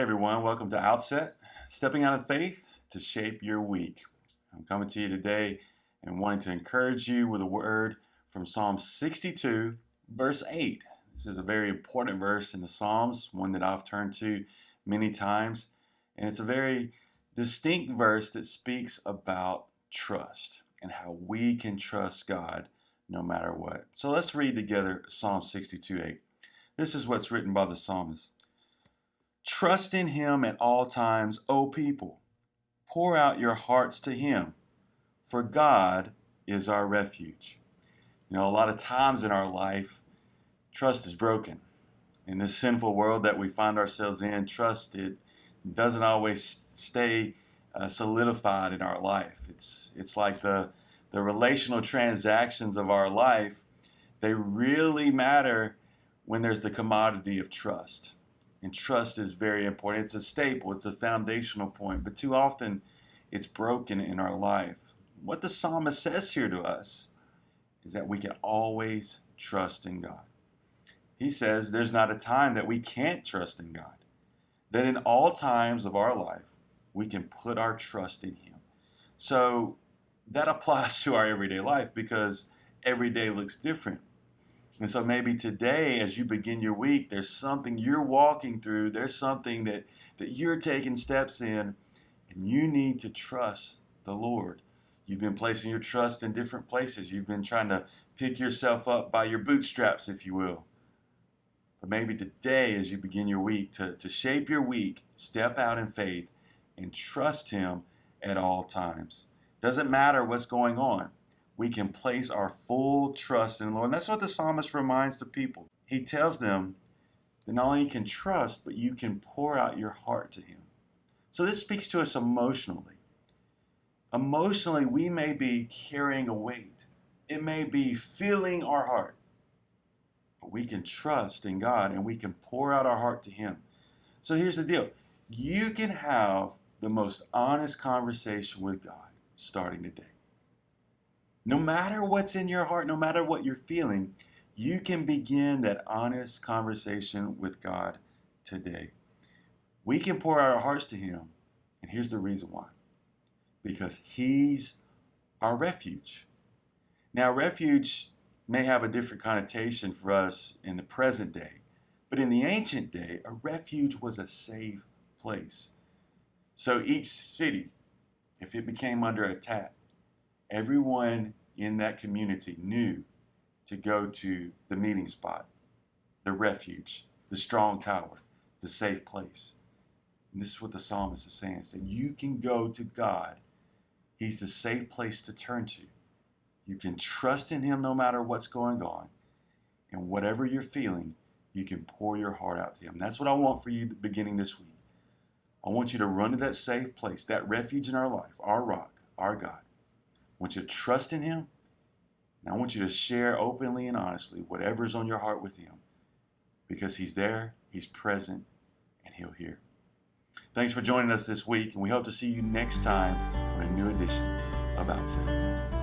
Hey everyone, welcome to Outset, stepping out of faith to shape your week. I'm coming to you today and wanting to encourage you with a word from Psalm 62, verse 8. This is a very important verse in the Psalms, one that I've turned to many times, and it's a very distinct verse that speaks about trust and how we can trust God no matter what. So let's read together Psalm 62, 8. This is what's written by the psalmist. Trust in him at all times, O people. Pour out your hearts to him, for God is our refuge. You know, a lot of times in our life, trust is broken. In this sinful world that we find ourselves in, trust it doesn't always stay solidified in our life. It's like the relational transactions of our life, they really matter when there's the commodity of trust. And trust is very important. It's a staple. It's a foundational point. But too often, it's broken in our life. What the psalmist says here to us is that we can always trust in God. He says there's not a time that we can't trust in God. That in all times of our life, we can put our trust in him. So that applies to our everyday life because every day looks different. And so maybe today, as you begin your week, there's something you're walking through, there's something that you're taking steps in, and you need to trust the Lord. You've been placing your trust in different places. You've been trying to pick yourself up by your bootstraps, if you will. But maybe today, as you begin your week, to shape your week, step out in faith and trust him at all times. Doesn't matter what's going on. We can place our full trust in the Lord. And that's what the psalmist reminds the people. He tells them that not only you can trust, but you can pour out your heart to him. So this speaks to us emotionally. Emotionally, we may be carrying a weight. It may be filling our heart. But we can trust in God and we can pour out our heart to him. So here's the deal. You can have the most honest conversation with God starting today. No matter what's in your heart, no matter what you're feeling, you can begin that honest conversation with God today. We can pour out our hearts to him, and here's the reason why. Because he's our refuge. Now, refuge may have a different connotation for us in the present day, but in the ancient day, a refuge was a safe place. So each city, if it became under attack, everyone in that community knew to go to the meeting spot, the refuge, the strong tower, the safe place. And this is what the psalmist is saying. That you can go to God. He's the safe place to turn to. You can trust in him no matter what's going on. And whatever you're feeling, you can pour your heart out to him. That's what I want for you beginning this week. I want you to run to that safe place, that refuge in our life, our rock, our God. I want you to trust in him, and I want you to share openly and honestly whatever's on your heart with him, because he's there, he's present, and he'll hear. Thanks for joining us this week, and we hope to see you next time on a new edition of Outset.